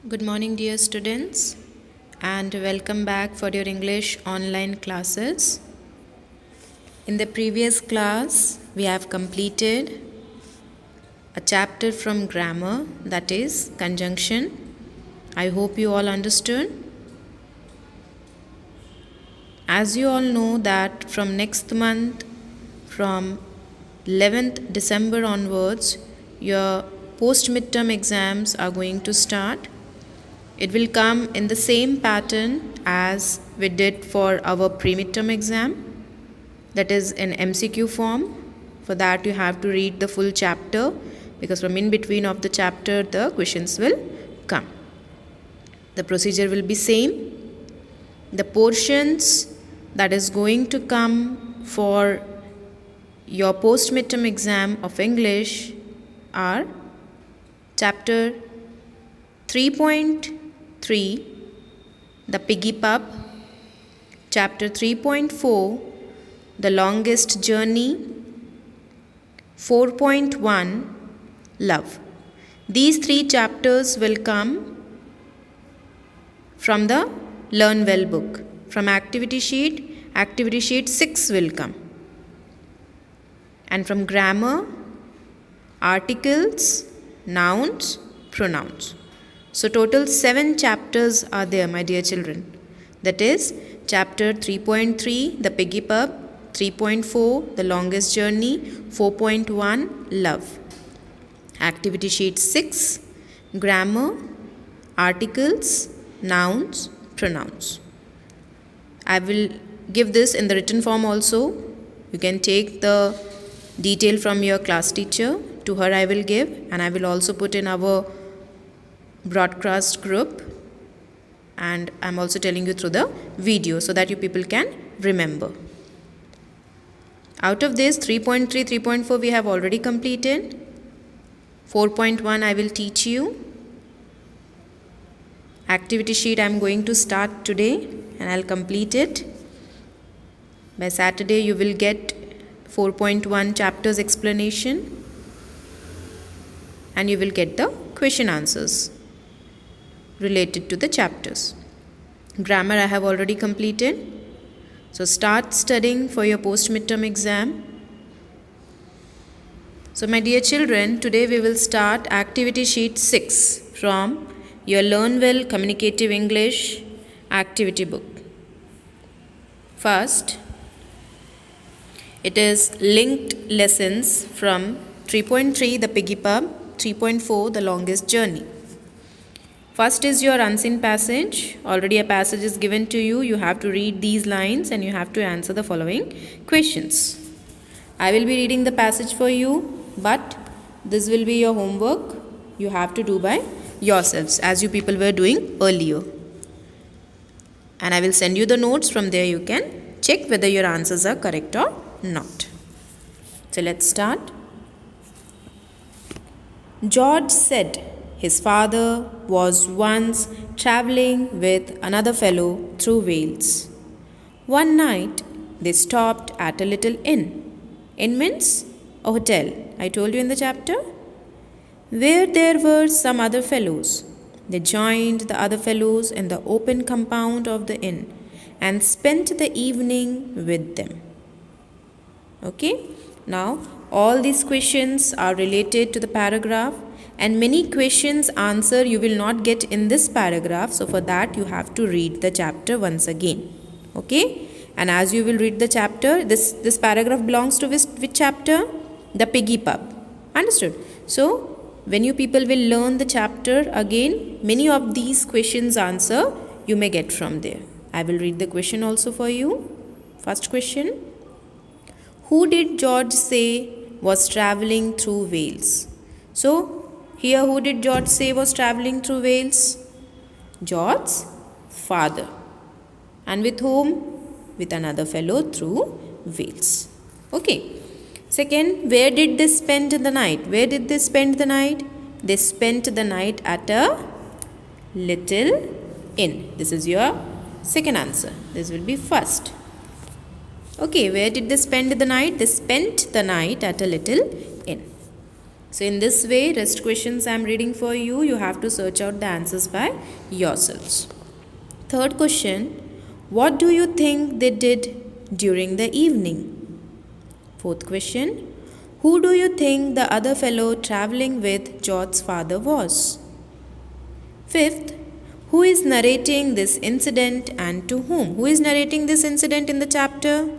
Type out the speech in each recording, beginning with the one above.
Good morning, dear students, and welcome back for your English online classes. In the previous class, we have completed a chapter from grammar, that is conjunction. I hope you all understood. As you all know that from next month, from 11th December onwards, your post-midterm exams are going to start. It will come in the same pattern as we did for our pre-midterm exam, that is in MCQ form. For that you have to read the full chapter, because from in between of the chapter the questions will come. The procedure will be same. The portions that is going to come for your post-midterm exam of English are chapter 3.3, the Piggy Pup, chapter 3.4, the Longest Journey, 4.1, Love. These three chapters will come from the Learn Well book. From activity sheet 6 will come. And from grammar, articles, nouns, pronouns. So total 7 chapters are there, my dear children. That is chapter 3.3, the Piggy Pup, 3.4, the Longest Journey, 4.1, Love. Activity sheet 6, grammar, articles, nouns, pronouns. I will give this in the written form also. You can take the detail from your class teacher. To her I will give, and I will also put in our broadcast group, and I'm also telling you through the video so that you people can remember. Out of this 3.3, 3.4 we have already completed. 4.1 I will teach you. Activity sheet I'm going to start today and I'll complete it. By Saturday you will get 4.1 chapters explanation, and you will get the question answers related to the chapters. Grammar I have already completed. So start studying for your post-midterm exam. So my dear children, today we will start activity sheet 6 from your Learn Well Communicative English activity book. First, it is linked lessons from 3.3, the Piggy Pup, 3.4, the Longest Journey. First is your unseen passage. Already a passage is given to you. You have to read these lines and you have to answer the following questions. I will be reading the passage for you, but this will be your homework. You have to do by yourselves as you people were doing earlier. And I will send you the notes. From there you can check whether your answers are correct or not. So let's start. George said his father was once travelling with another fellow through Wales. One night they stopped at a little inn. Inn means a hotel, I told you in the chapter, where there were some other fellows. They joined the other fellows in the open compound of the inn and spent the evening with them. Okay, now all these questions are related to the paragraph, and many questions answer you will not get in this paragraph. So for that you have to read the chapter once again. Okay, and as you will read the chapter, this paragraph belongs to which chapter? The Piggy Pup. Understood? So when you people will learn the chapter again, many of these questions answer you may get from there. I will read the question also for you. First question. Who did George say was travelling through Wales? So here who did George say was travelling through Wales? George's father. And with whom? With another fellow through Wales. Okay. Second, where did they spend the night? Where did they spend the night? They spent the night at a little inn. This is your second answer. This will be first. Okay, where did they spend the night? They spent the night at a little inn. So in this way, rest questions I am reading for you. You have to search out the answers by yourselves. Third question, what do you think they did during the evening? Fourth question, who do you think the other fellow traveling with George's father was? Fifth, who is narrating this incident and to whom? Who is narrating this incident in the chapter?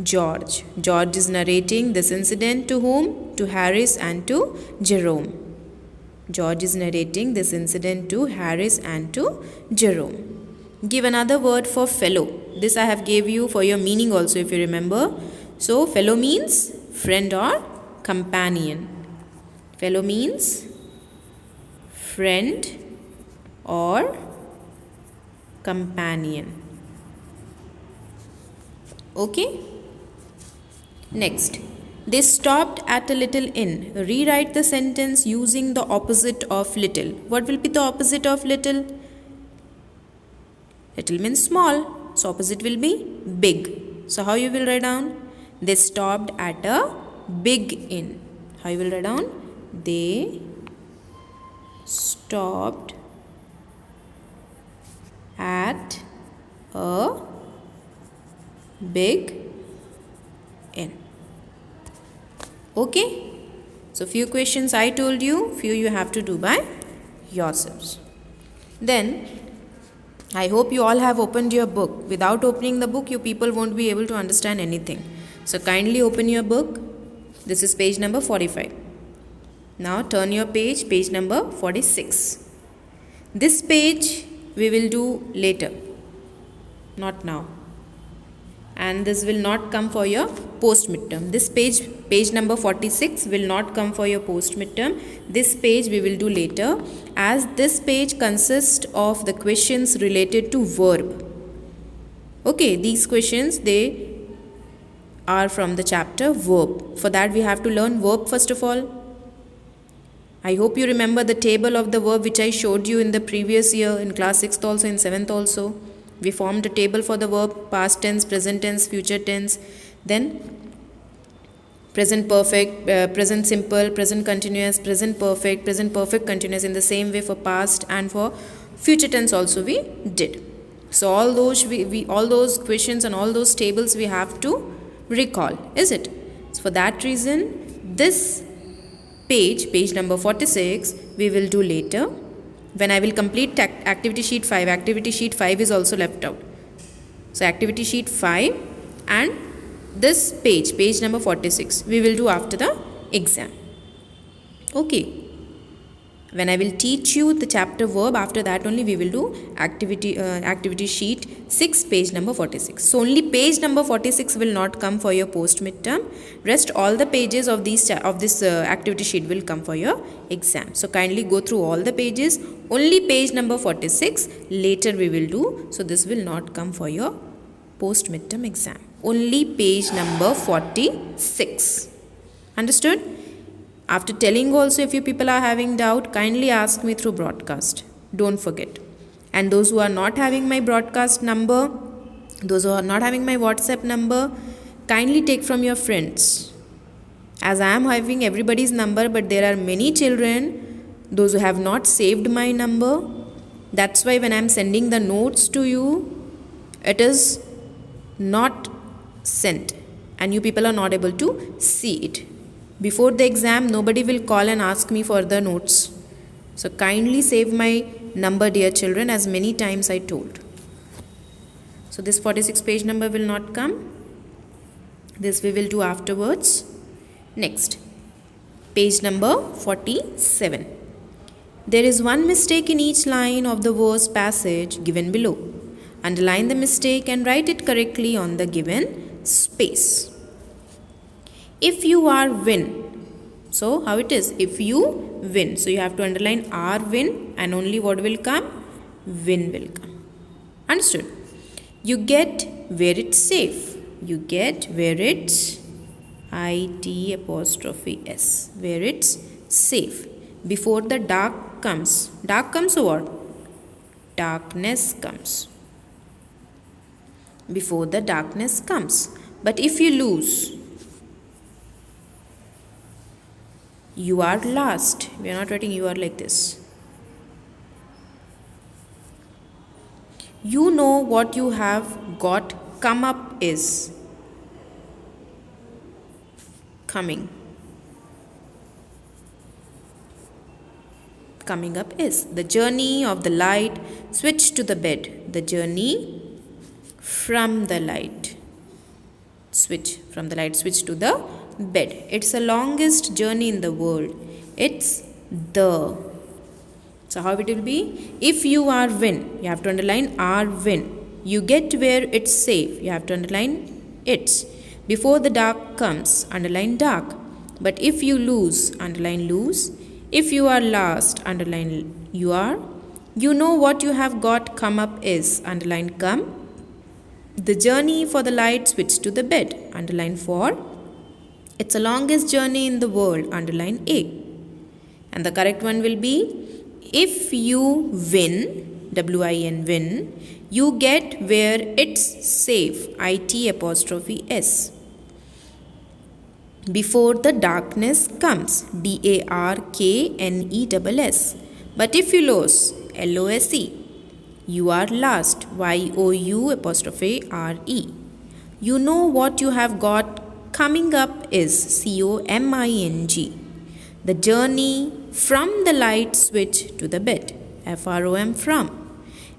George. George is narrating this incident to whom? To Harris and to Jerome. George is narrating this incident to Harris and to Jerome. Give another word for fellow. This I have gave you for your meaning also, if you remember. So fellow means friend or companion. Fellow means friend or companion. Okay? Next, they stopped at a little inn. Rewrite the sentence using the opposite of little. What will be the opposite of little? Little means small, so opposite will be big. So how you will write down? They stopped at a big inn. How you will write down? They stopped at a big inn. Okay? So few questions I told you, few you have to do by yourselves. Then I hope you all have opened your book. Without opening the book, you people won't be able to understand anything. So kindly open your book. This is page number 45. Now turn your page, page number 46. This page we will do later, not now. And this will not come for your post midterm. This page, page number 46, will not come for your post midterm. This page we will do later, as this page consists of the questions related to verb. Okay, these questions, they are from the chapter verb. For that we have to learn verb first of all. I hope you remember the table of the verb which I showed you in the previous year, in class 6th also, in 7th also. We formed a table for the verb, past tense, present tense, future tense, then present perfect, present simple, present continuous, present perfect continuous. In the same way for past and for future tense also we did. So all those all those questions and all those tables we have to recall, is it? So for that reason, this page, page number 46, we will do later. When I will complete activity sheet 5, activity sheet 5 is also left out. So activity sheet 5 and this page, page number 46, we will do after the exam. Okay. When I will teach you the chapter verb, after that only we will do activity sheet 6, page number 46. So only page number 46 will not come for your post midterm. Rest all the pages of this activity sheet will come for your exam. So kindly go through all the pages. Only page number 46 later we will do. So this will not come for your post midterm exam. Only page number 46. Understood? After telling also, if you people are having doubt, kindly ask me through broadcast. Don't forget. And those who are not having my broadcast number, those who are not having my WhatsApp number, kindly take from your friends. As I am having everybody's number, but there are many children, those who have not saved my number. That's why when I am sending the notes to you, it is not sent. And you people are not able to see it. Before the exam, nobody will call and ask me for the notes. So kindly save my number, dear children, as many times I told. So this 46 page number will not come. This we will do afterwards. Next, page number 47. There is one mistake in each line of the verse passage given below. Underline the mistake and write it correctly on the given space. If you are win. So how it is? If you win. So you have to underline are win and only what will come? Win will come. Understood? You get where it's safe. You get where it's IT''S. Where it's safe. Before the dark comes. Dark comes or what? Darkness comes. Before the darkness comes. But if you lose, You are last. We are not writing you are like this. You know what you have got come up is. Coming. Coming up is. The journey of the light switch to the bed. The journey from the light. Switch to the bed. It's the longest journey in the world. It's the. So how it will be? If you are win, you have to underline are win. You get where it's safe. You have to underline it's. Before the dark comes, underline dark. But if you lose, underline lose. If you are last, underline you are. You know what you have got come up is, underline come. The journey for the light switch to the bed, underline for. It's the longest journey in the world, underline A. And the correct one will be, if you win, W-I-N, win, you get where it's safe, I-T apostrophe S. Before the darkness comes, D-A-R-K-N-E-S-S. But if you lose, L-O-S-E. You are last, Y-O-U apostrophe R-E. You know what you have got coming up is, C-O-M-I-N-G. The journey from the light switch to the bed, F-R-O-M, from.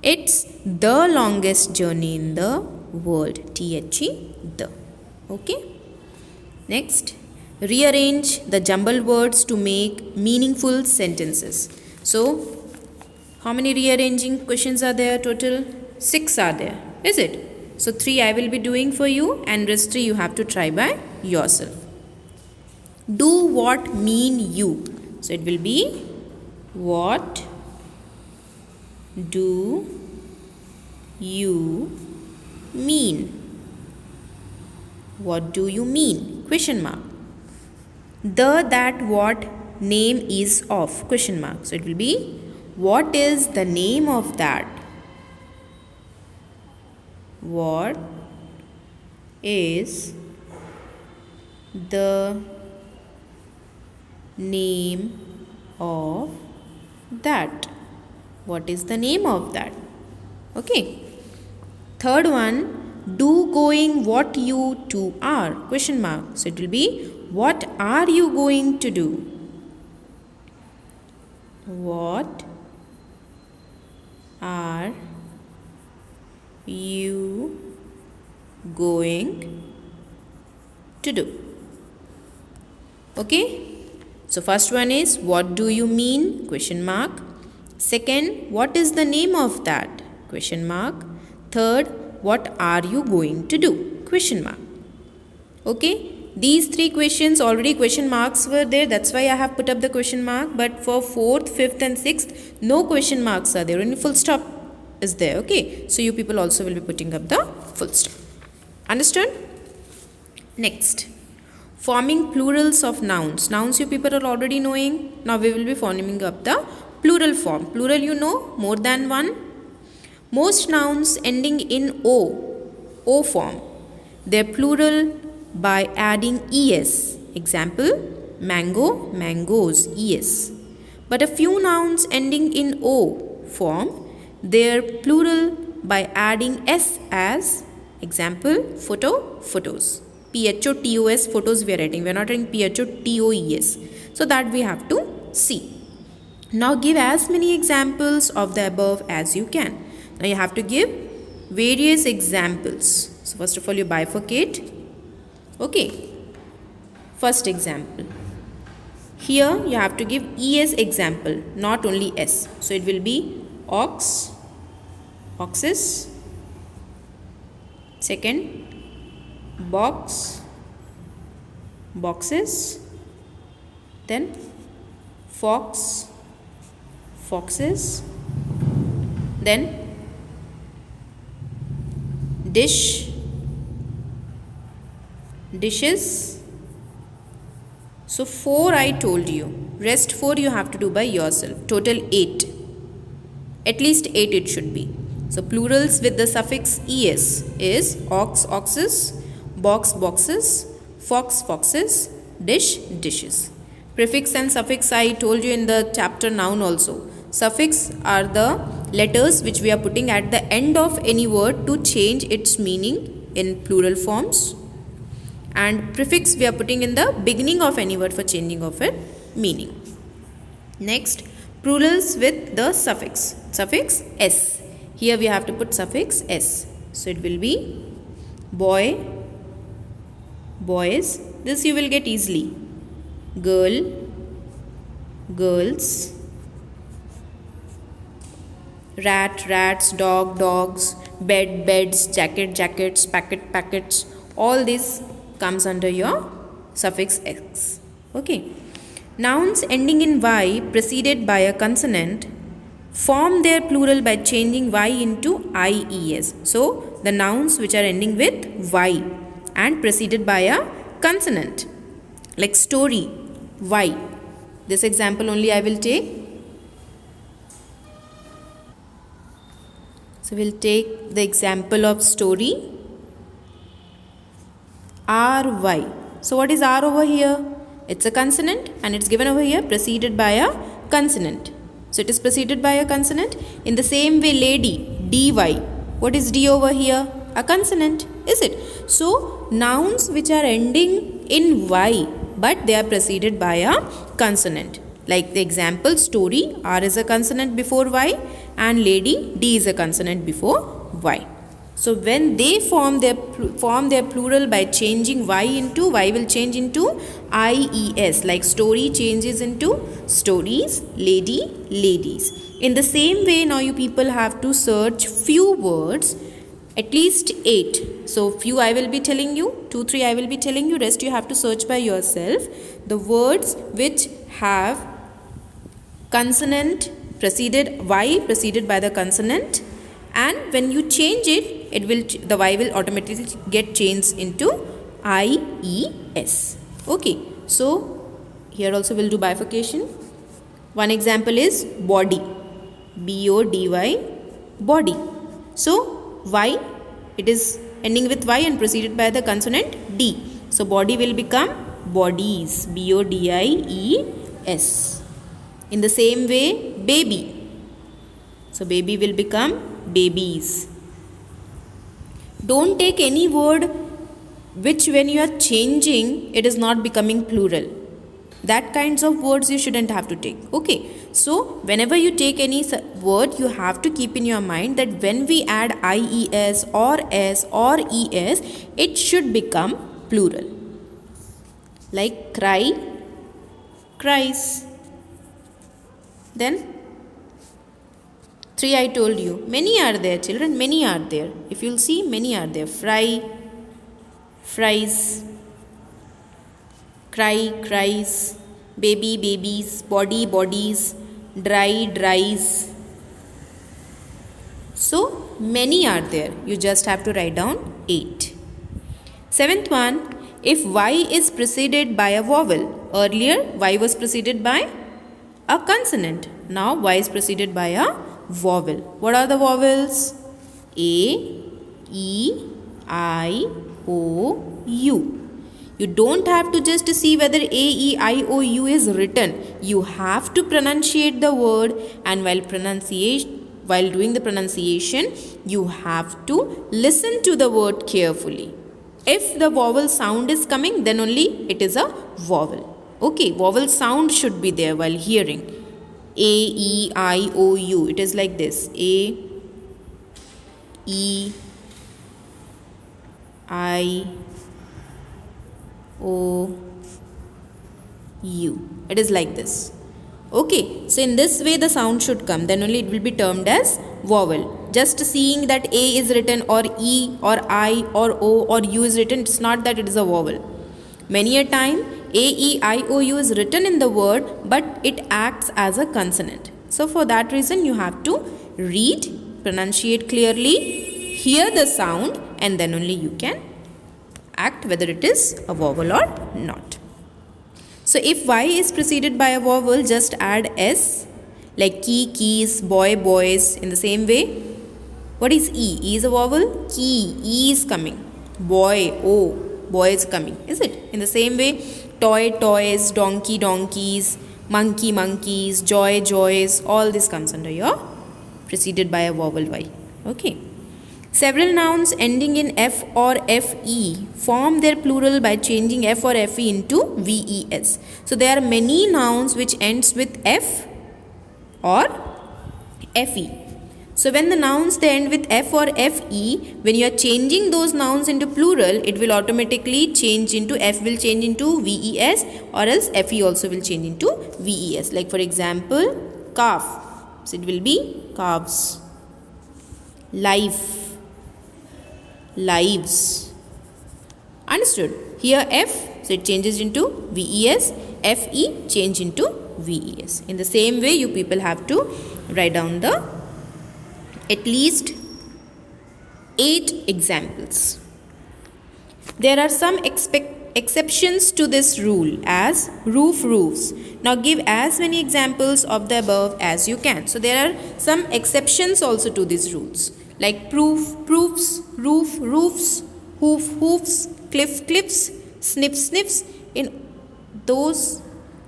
It's the longest journey in the world, T-H-E, the. Okay. Next, rearrange the jumbled words to make meaningful sentences. So, how many rearranging questions are there total? 6 are there, is it? So 3 I will be doing for you and rest 3 you have to try by yourself. Do what mean you? So it will be, what do you mean? What do you mean? Question mark. The, that, what, name is of? Question mark. So it will be, what is the name of that? What is the name of that? What is the name of that? Okay. Third one, do going what you two are? Question mark. So it will be, what are you going to do? What are you going to do? Okay. So first one is, what do you mean? Question mark. Second, what is the name of that? Question mark. Third, what are you going to do? Question mark. Okay. These 3 questions, already question marks were there. That's why I have put up the question mark. But for 4th, 5th and 6th, no question marks are there. Only full stop is there. Okay. So you people also will be putting up the full stop. Understood? Next. Forming plurals of nouns. Nouns you people are already knowing. Now we will be forming up the plural form. Plural you know, more than one. Most nouns ending in O form, they're plural by adding es. Example, mango, mangoes, es. But a few nouns ending in O form, they're plural by adding s as. Example, photo, photos. P-H-O-T-O-S, photos we are writing. We are not writing P-H-O-T-O-E-S. So that we have to see. Now give as many examples of the above as you can. Now you have to give various examples. So first of all you bifurcate. Okay. First example. Here you have to give ES example, not only S. So it will be ox, oxes. Second, box, boxes. Then fox, foxes. Then dish, dishes. So 4 I told you. Rest 4 you have to do by yourself. Total 8. At least 8 it should be. So plurals with the suffix es is ox, oxes, box, boxes, fox, foxes, dish, dishes. Prefix and suffix I told you in the chapter noun also. Suffix are the letters which we are putting at the end of any word to change its meaning in plural forms. And prefix we are putting in the beginning of any word for changing of its meaning. Next, plurals with the suffix. Suffix s. Here we have to put suffix s. So it will be boy, boys. This you will get easily. Girl, girls. Rat, rats. Dog, dogs. Bed, beds. Jacket, jackets. Packet, packets. All this comes under your suffix x. Okay. Nouns ending in y preceded by a consonant form their plural by changing y into ies. So, the nouns which are ending with y and preceded by a consonant, like story, y. This example only I will take. So, we will take the example of story, ry. So, what is r over here? It's a consonant and it's given over here preceded by a consonant. So, it is preceded by a consonant. In the same way, lady, dy. What is d over here? A consonant, is it? So, nouns which are ending in y but they are preceded by a consonant. Like the example, story, r is a consonant before y and lady, d is a consonant before y. So, when they form their plural by changing y into, y will change into ies, like story changes into stories, lady, ladies. In the same way, now you people have to search few words, at least 8. So, few I will be telling you, 2, 3 I will be telling you, rest you have to search by yourself. The words which have consonant preceded, y preceded by the consonant, and when you change it, the y will automatically get changed into ies. Okay, so here also we'll do bifurcation. One example is body, body, body. So y, it is ending with y and preceded by the consonant d. So body will become bodies, bodies. In the same way, baby. So baby will become babies. Don't take any word which when you are changing, it is not becoming plural. That kinds of words you shouldn't have to take. Okay. So, whenever you take any word, you have to keep in your mind that when we add ies or s or es, it should become plural. Like cry, cries. Then 3 I told you. Many are there, children. Many are there. If you'll see, many are there. Fry, fries. Cry, cries. Baby, babies. Body, bodies. Dry, dries. So, many are there. You just have to write down 8. 7th one. If y is preceded by a vowel. Earlier, y was preceded by a consonant. Now, y is preceded by a vowel. What are the vowels? A, E, I, O, U. You don't have to just see whether A, E, I, O, U is written. You have to pronunciate the word, and while doing the pronunciation, you have to listen to the word carefully. If the vowel sound is coming, then only it is a vowel. Okay, vowel sound should be there while hearing. A, E, I, O, U. It is like this. A, E, I, O, U. It is like this. Okay, so in this way the sound should come. Then only it will be termed as vowel. Just seeing that A is written or E or I or O or U is written, it's not that it is a vowel. Many a time A, E, I, O, U is written in the word, but it acts as a consonant. So for that reason you have to read, pronunciate clearly, hear the sound, and then only you can act whether it is a vowel or not. So if Y is preceded by a vowel, just add S, like key, keys, boy, boys. In the same way, what is E? E is a vowel. Key, E is coming. Boy, O, boy is coming. Is it? In the same way, toy, toys, donkey, donkeys, monkey, monkeys, joy, joys, all this comes under your preceded by a vowel Y. Okay. Several nouns ending in F or FE form their plural by changing F or FE into VES. So there are many nouns which ends with F or FE. So when the nouns they end with F or FE, when you are changing those nouns into plural, it will automatically change into F will change into VES, or else FE also will change into VES. Like for example, calf. So it will be calves. Life. Lives. Understood? Here F, so it changes into VES, FE change into VES. In the same way, you people have to write down the at least 8 examples. There are some exceptions to this rule as roof, roofs. Now give as many examples of the above as you can. So there are some exceptions also to these rules, like proof, proofs, roof, roofs, hoof, hoofs, cliff, cliffs, snip, sniffs. In those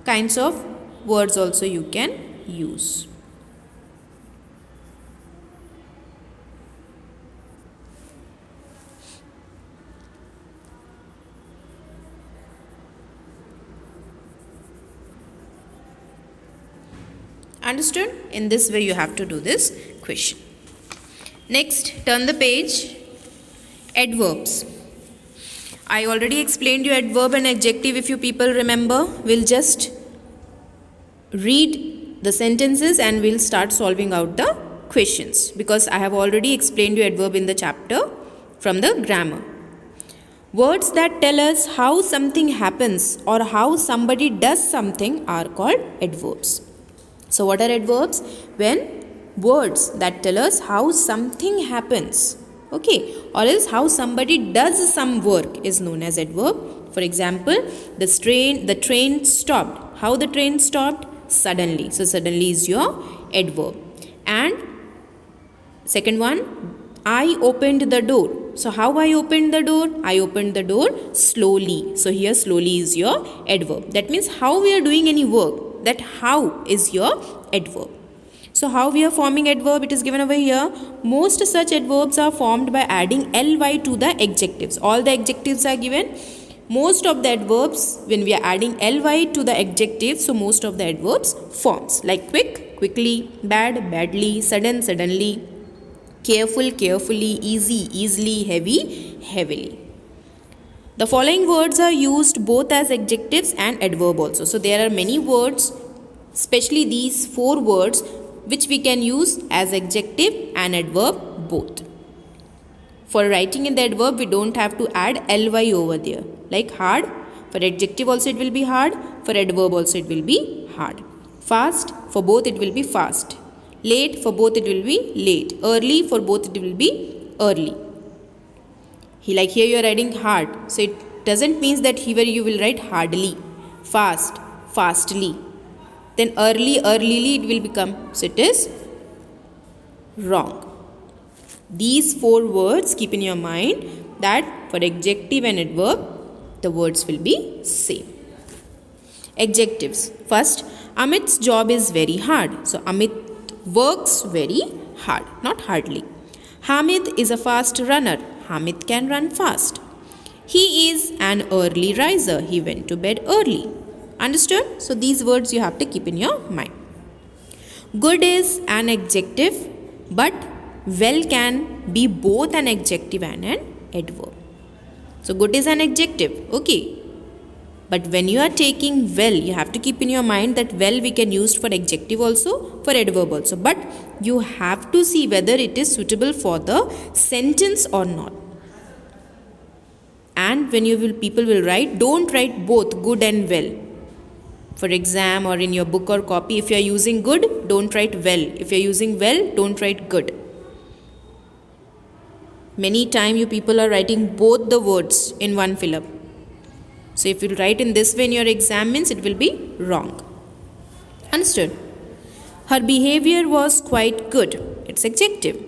kinds of words also you can use. Understood? In this way you have to do this question. Next, turn the page. Adverbs. I already explained you adverb and adjective. If you people remember, we'll just read the sentences and we'll start solving out the questions, because I have already explained you adverb in the chapter from the grammar. Words that tell us how something happens or how somebody does something are called adverbs. So what are adverbs? When words that tell us how something happens, okay, or else how somebody does some work is known as adverb. For example, the train stopped. How the train stopped? Suddenly. So suddenly is your adverb. And second one, I opened the door. So how I opened the door? I opened the door slowly. So here slowly is your adverb. That means how we are doing any work. That how is your adverb. So how we are forming adverb, it is given over here. Most such adverbs are formed by adding ly to the adjectives. All the adjectives are given. Most of the adverbs, when we are adding ly to the adjectives, so most of the adverbs forms, like quick, quickly, bad, badly, sudden, suddenly, careful, carefully, easy, easily, heavy, heavily. The following words are used both as adjectives and adverb also. So there are many words, especially these 4 words, which we can use as adjective and adverb both. For writing in the adverb, we don't have to add ly over there. Like hard, for adjective also it will be hard, for adverb also it will be hard. Fast, for both it will be fast. Late, for both it will be late. Early, for both it will be early. Like here you are writing hard, so it doesn't mean that here you will write hardly. Fast, fastly. Then early, earlyly it will become. So it is wrong. These 4 words keep in your mind that for adjective and adverb, the words will be same. Adjectives. First, Amit's job is very hard. So Amit works very hard, not hardly. Hamid is a fast runner. Hamid can run fast. He is an early riser. He went to bed early. Understood? So these words you have to keep in your mind. Good is an adjective, but well can be both an adjective and an adverb. So good is an adjective, okay. But when you are taking well, you have to keep in your mind that well we can use for adjective also, for adverb also. But you have to see whether it is suitable for the sentence or not. And when people will write, don't write both good and well. For exam or in your book or copy, if you are using good, don't write well. If you are using well, don't write good. Many times you people are writing both the words in one fill-up. So if you write in this way in your exam, means it will be wrong. Understood? Her behavior was quite good. It's adjective.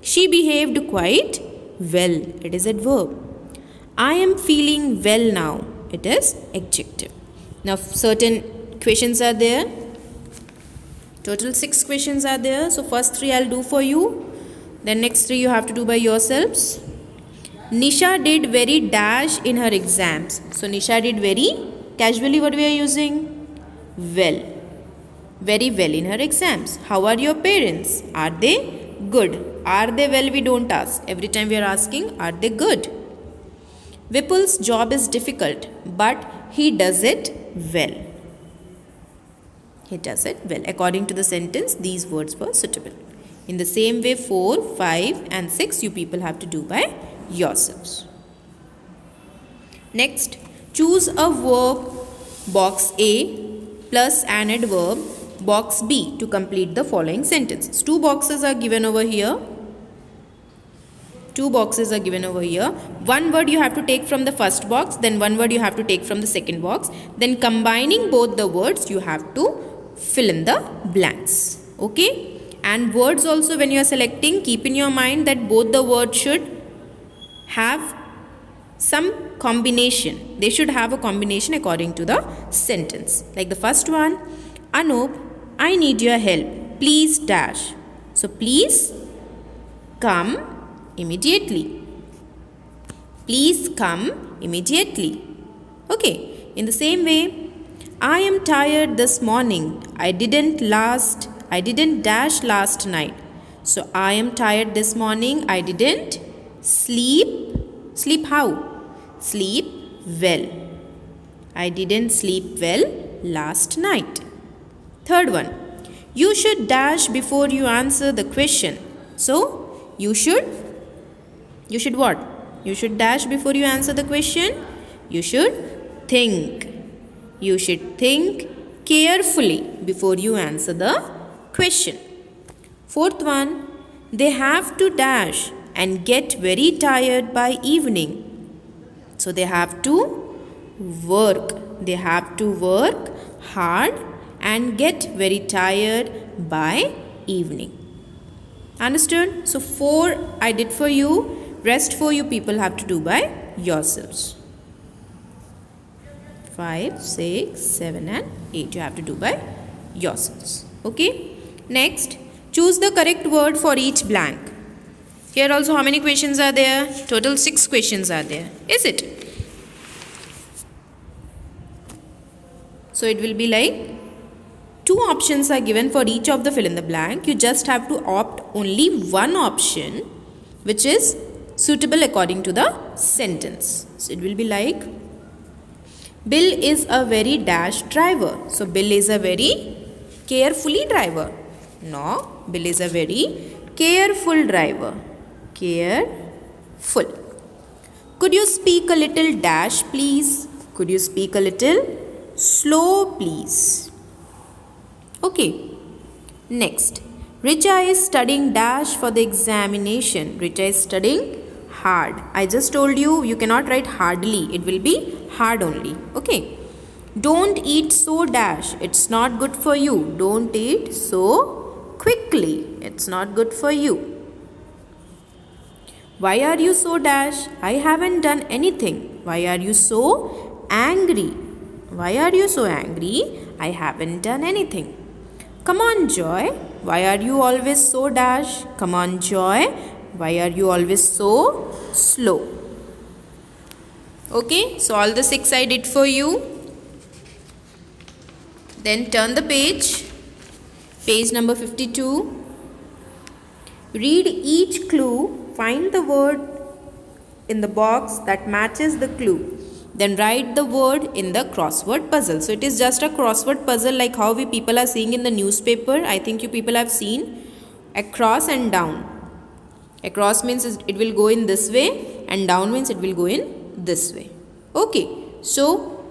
She behaved quite well. It is adverb. I am feeling well now. It is adjective. Now certain questions are there. Total 6 questions are there. So first 3 I'll do for you. Then next 3 you have to do by yourselves. Nisha did very dash in her exams. So Nisha did very, casually what we are using? Well. Very well in her exams. How are your parents? Are they good? Are they well? We don't ask. Every time we are asking, are they good? Vipul's job is difficult, but he does it well. He does it well. According to the sentence, these words were suitable. In the same way, 4, 5 and 6 you people have to do by yourselves. Next, choose a verb box A plus an adverb box B to complete the following sentences. 2 boxes are given over here. 2 boxes are given over here. One word you have to take from the first box, then one word you have to take from the second box. Then combining both the words, you have to fill in the blanks. Okay? And words also, when you are selecting, keep in your mind that both the words should have some combination. They should have a combination according to the sentence. Like the first one, Anup, I need your help. Please dash. So please come immediately. Please come immediately. Okay. In the same way, I am tired this morning. I didn't dash last night. So I am tired this morning. I didn't sleep. Sleep how? Sleep well. I didn't sleep well last night. Third one. You should dash before you answer the question. So you should what? You should dash before you answer the question. You should think. You should think carefully before you answer the question. Fourth one, they have to dash and get very tired by evening. So they have to work. They have to work hard and get very tired by evening. Understood? So 4 I did for you. Rest 4 you people have to do by yourselves. 5, 6, 7 and 8 you have to do by yourselves. Okay. Next, choose the correct word for each blank. Here also how many questions are there? Total 6 questions are there. Is it? So it will be like 2 options are given for each of the fill in the blank. You just have to opt only one option which is suitable according to the sentence. So it will be like, Bill is a very dash driver. So Bill is a very carefully driver. No, Bill is a very careful driver. Careful. Could you speak a little dash, please? Could you speak a little slow, please? Okay. Next. Richa is studying dash for the examination. Richa is studying hard. I just told you, you cannot write hardly. It will be hard only. Okay. Don't eat so dash. It's not good for you. Don't eat so quickly. It's not good for you. Why are you so dash? I haven't done anything. Why are you so angry? Why are you so angry? I haven't done anything. Come on, Joy. Why are you always so dash? Come on, Joy. Why are you always so slow? Okay, so all the 6 I did for you. Then turn the page. Page number 52. Read each clue. Find the word in the box that matches the clue. Then write the word in the crossword puzzle. So it is just a crossword puzzle like how we people are seeing in the newspaper. I think you people have seen across and down. Across means it will go in this way and down means it will go in this way. Okay. So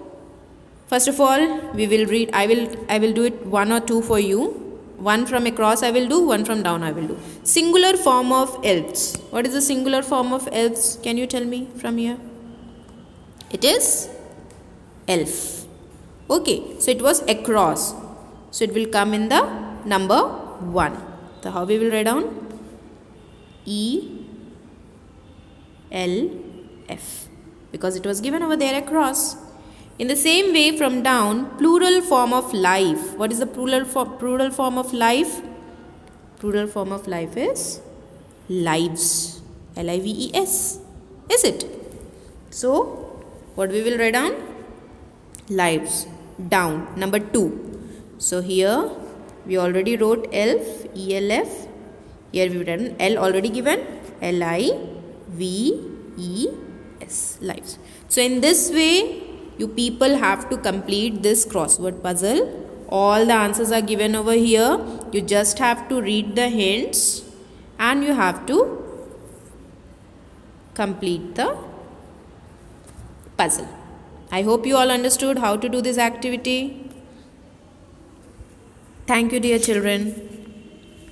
first of all we will read. I will do it 1 or 2 for you. One from across I will do, one from down I will do. Singular form of elves. What is the singular form of elves? Can you tell me from here? It is elf. Okay, so it was across. So it will come in the number 1. So how we will write down? E-L-F. Because it was given over there across. In the same way, from down, plural form of life. What is the plural form of life? Plural form of life is lives. Lives. Is it? So, what we will write down? Lives. Down. Number 2. So, here we already wrote elf, ELF. Here we have written L already given. LIVES. Lives. So, in this way, you people have to complete this crossword puzzle. All the answers are given over here. You just have to read the hints and you have to complete the puzzle. I hope you all understood how to do this activity. Thank you, dear children.